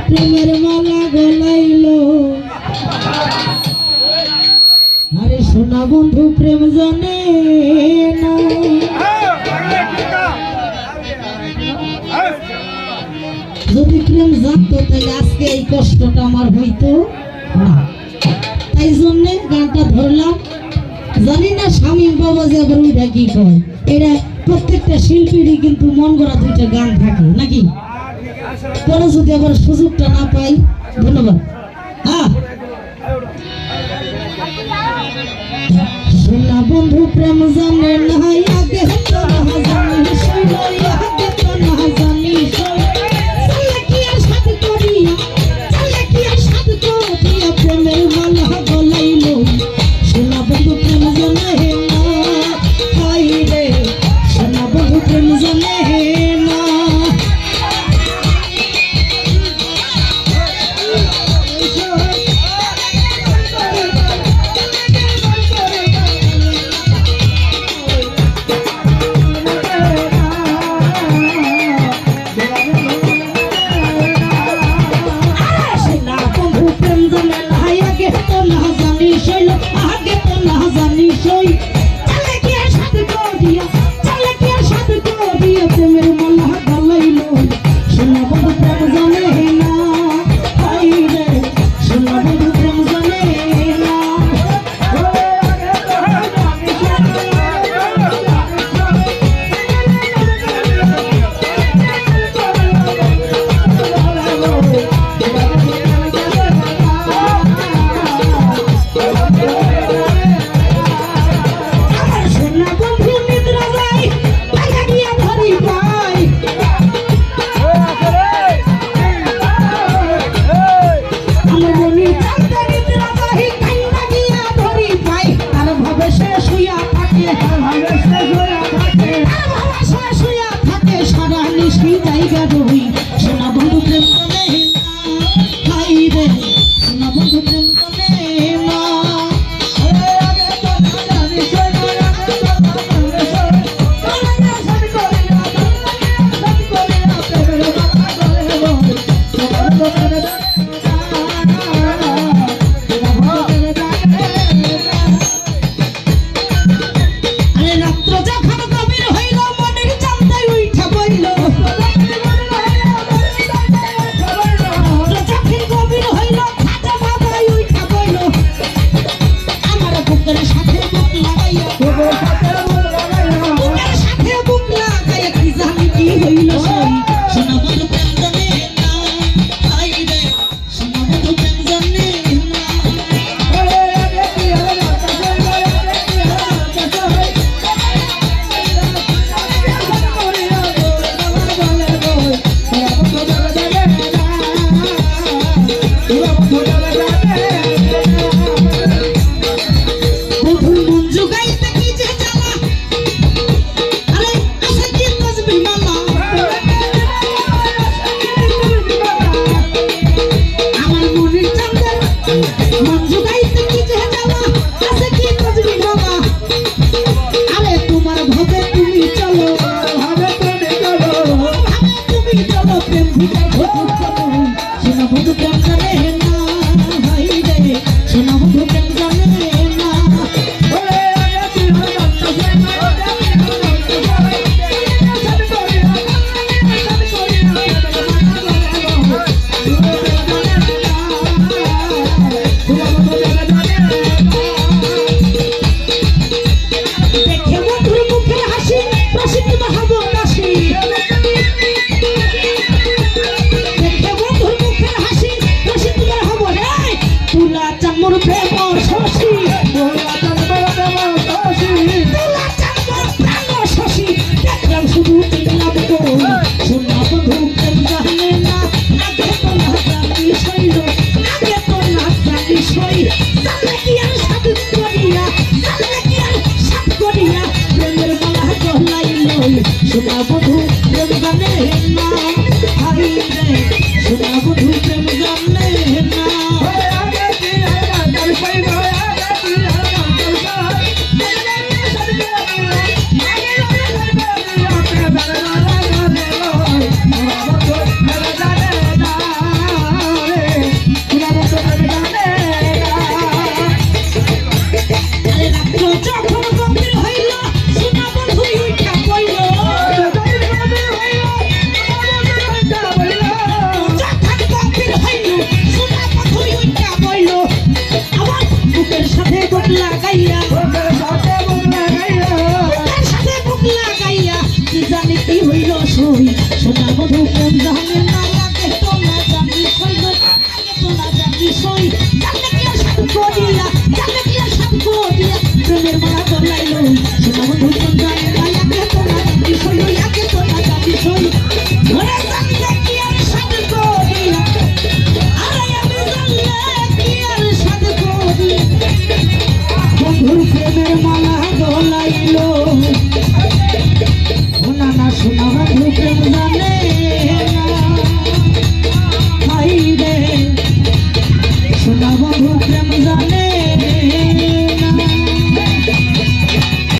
প্রেমের মালা গলাইলো আরে সোনা বন্ধু প্রেম জানে না যদি প্রেম জানতো তাহলে আজকে এই কষ্টটা আমার হইতো না তাই জন্য গানটা ধরলাম জানি না শামীম বাবা যে আবার ওইটা কি কয় এটা প্রত্যেকটা শিল্পীরই কিন্তু মন গড়া দুইটা গান থাকে নাকি পরে যদি আবার সুযোগটা না পাই ধন্যবাদ সোনা বন্ধু প্রেম জানে না আগে তো না জানি আগে তো না জানি প্রেমের মালা গলাইলো সোনা বন্ধু প্রেম জানে না হাই রে সোনা বন্ধু প্রেম জানে না লই জানলে কি আর সাধু করিয়া জানলে কি আর সাধু করিয়া প্রেমের মালা গলাইলো সোনা বন্ধু কোন জানে না একে তো না জানি সই একে তো না জানি সই ওরে জানলে কি আর সাধু করিয়া আরে আমি জানলে কি আর সাধু করিয়া বন্ধুর প্রেমের মালা গলাইলো না না সোনা বন্ধু প্রেম জানে না হাই রে সোনা বন্ধু প্রেম জানে